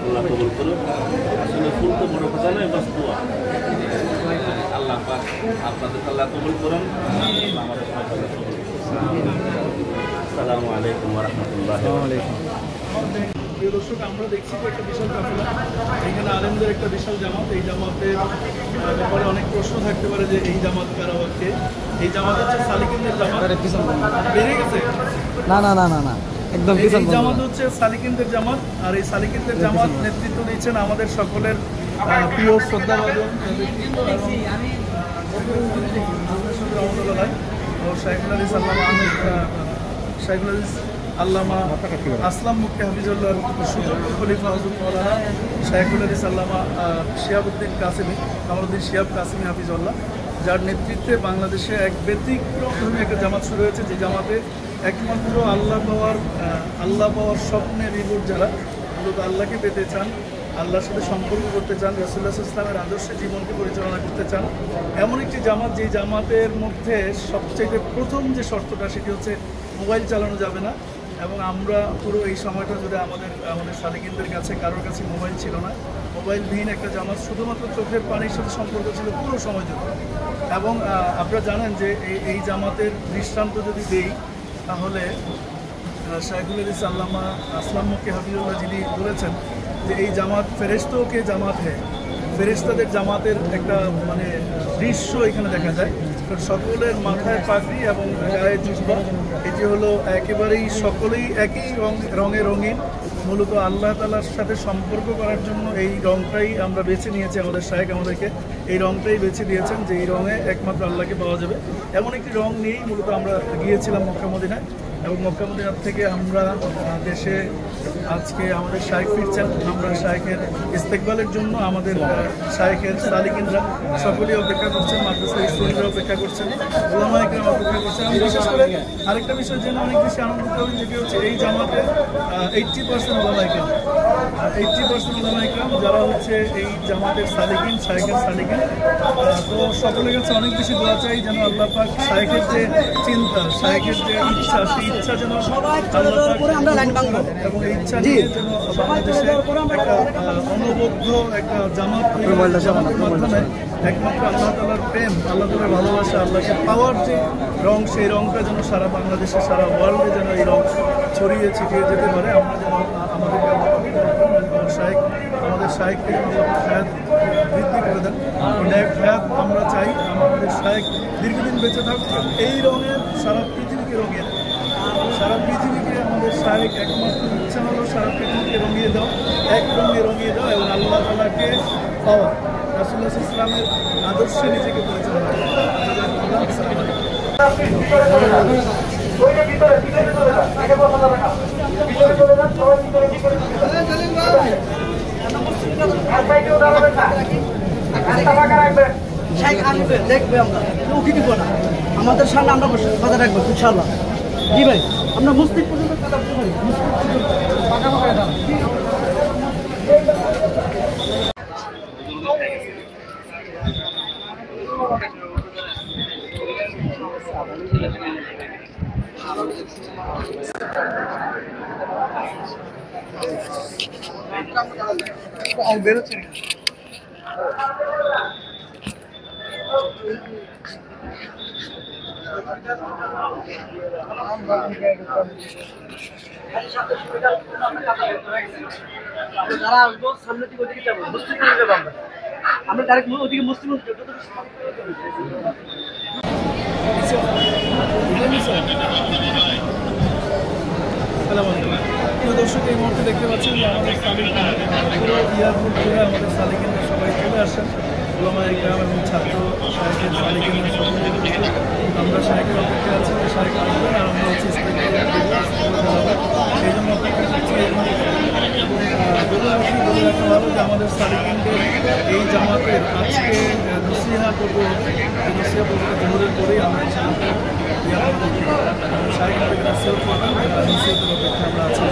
আল্লাহ কবুল করুন। আসলে ফুল তো বড় কথা নয়, বাস দোয়া। আল্লাহ পাক আপনাদের আল্লাহ কবুল করুন, আমাদের সবাইকে কবুল করুন। আসসালামু আলাইকুম ওয়া রাহমাতুল্লাহি ওয়া বারাকাতুহু। প্রিয় দর্শক, আমরা দেখছি যে একটা বিশাল কাফেলা, এখানে আলেমদের একটা বিশাল জামাত। এই জামাতের ব্যাপারে অনেক প্রশ্ন থাকতে পারে যে এই জামাত কারা হচ্ছে। এই জামাত হচ্ছে সালিকিনদের জামাত। বেড়ে গেছে না না না না না একদম এই জামাত হচ্ছে সালিকিনদের জামাত। আর এই সালিকিনদের জামাত নেতৃত্ব দিচ্ছেন আমাদের সকলের প্রিয় শ্রদ্ধাভাজন শাইখুল হাদিস আল্লামা আসলাম মুফতি হাফিজুল্লাহর সুযোগ্য খলিফা হযরত মাওলানা শাইখুল হাদিস আল্লামা শিহাবুদ্দিন কাসেমি, কামালউদ্দিন শিহাব কাসেমি হাফিজুল্লাহ, যার নেতৃত্বে বাংলাদেশে এক ব্যতিক্রমধর্মী একটা জামাত শুরু হয়েছে, যে জামাতে একমাত্র আল্লাহ পাওয়ার স্বপ্নে বিভোর যারা মূলত আল্লাহকে পেতে চান, আল্লাহর সাথে সম্পর্ক করতে চান, রাসূলুল্লাহ সাল্লাল্লাহু আলাইহি ওয়াসাল্লামের আদর্শে জীবনকে পরিচালনা করতে চান, এমন একটি জামাত যেই জামাতের মধ্যে সবচেয়ে প্রথম যে শর্তটা সেটি হচ্ছে মোবাইল চালানো যাবে না। এবং আমরা পুরো এই সময়টা জুড়ে আমাদের সালিকিনদের কাছে কারোর কাছে মোবাইল ছিল না। মোবাইলবিহীন একটা জামাত, শুধুমাত্র চোখের পানির সাথে সম্পর্ক ছিল পুরো সময় জুড়ে। এবং আপনারা জানেন যে এই জামাতের দৃষ্টান্ত যদি দেই তাহলে শাইখুল হাদিস আল্লামা আসলাম মুফতি হাফিজুল্লাহ যিনি বলেছেন যে এই জামাত ফেরেশতো কে জামাত হ্যায়, ফেরেশতাদের জামাতের একটা মানে দৃশ্য এখানে দেখা যায়। সকলের মাথায় পাগড়ি এবং গায়ে জুব্বা, এটি হলো একেবারেই সকলেই একই রঙে রঙিন। মূলত আল্লাহ তাআলার সাথে সম্পর্ক করার জন্য এই রঙটাই আমরা বেছে নিয়েছি, আমাদের শাইখ আমাদেরকে এই রঙটাই বেছে দিয়েছেন যে এই রঙে একমাত্র আল্লাহকে পাওয়া যাবে। এমন একটি রঙ নিয়েই মূলত আমরা গিয়েছিলাম মক্কা মদিনায়, এবং মক্কা মদিনা থেকে আমরা দেশে আজকে আমাদের শাইখ ফিরছেন। আমরা শাইখের ইস্তেকবালের জন্য আমাদের শাইখের সালিকিনরা সকলেই অপেক্ষা করছেন, মাদ্রাসার স্টুডেন্টরা অপেক্ষা করছেন, ওলামায়ে কেরাম অপেক্ষা করছেন। আমি বিশেষ করে আরেকটা বিষয় জেনে অনেক বেশি আনন্দিত হই, যেটি হচ্ছে এই জামাতের 80% ওলামায়ে কেরাম, 80% ওলামায়ে কেরাম যারা হচ্ছে এই জামাতের সালিকিন, শাইখের সালিকিন। তো সকলের কাছে অনেক বেশি দোয়া চাই যেন আল্লাহ পাক শাইখের যে চিন্তা, শাইখের যে ইচ্ছা, সেই ইচ্ছা যেন আল্লাহ পাক এবং এই ইচ্ছা নিয়ে যেন বাংলাদেশে একটা অনবদ্য একটা জামাত জামাতের মাধ্যমে একমাত্র আল্লাহ তাআলার প্রেম, আল্লাহ তাআলার ভালোবাসা, আল্লাহকে পাওয়ার যে রং, সেই রংটা যেন সারা বাংলাদেশে, সারা ওয়ার্ল্ডে যেন এই রং ছড়িয়ে ছিটিয়ে যেতে পারে। আমরা যেন আমাদেরকে আমাদের শাইখকে হায়াত বৃদ্ধি করে দেন, ন্যাক হায়াত আমরা চাই। আমাদের শাইখ দীর্ঘদিন বেঁচে থাকুক, এই রঙের সারা পৃথিবীকে রঙিয়ে দেয়, সারা পৃথিবীকে আমাদের শাইখ একমাত্র ইচ্ছা হলো সারা পৃথিবীকে রঙিয়ে দাও, এক রঙে রঙিয়ে দাও এবং আল্লাহ তাআলাকে পাওয়া, রাসূলুল্লাহ সাল্লাল্লাহু আলাইহি ওয়াসাল্লামের আদর্শে নিজেকে পরিচালনা করা। দেখবে আমরা উঠি দিব না, আমাদের সামনে আমরা কথা রাখবো ইনশাআল্লাহ। জি ভাই, আমরা মুসলিম পর্যন্ত কথা বলতে পারি, পাকা পাকা দাও। বেরোচ্ছে যারা আসবো সামনে থেকে ওদিকে যাবো, মুসলিম যাবো আমরা ডাইরেক্ট ওদিকে মুসলিম। প্রিয় দর্শক, এই মুহূর্তে দেখতে পাচ্ছেন যে আমাদের পুরো এয়ারপোর্ট জুড়ে আমাদের সালিকিনরা সবাই চলে আসেন, ওলামায়ে কেরাম এবং ছাত্র শাইখের সালিকিনরা সকলে। আমরা শাইখের অপেক্ষা আছি যে শাইখ আসবেন, আর আমরা হচ্ছে সেই জন্য অপেক্ষা করছি। বলে রাখা ভালো যে আমাদের সালিকিনদের এই জামাতের আজকে নসিহা করবো, নসিহা করবো জোহরের পরেই আমরা শাইখ নসিহত করবেন, নসিহতের অপেক্ষা আমরা আছি।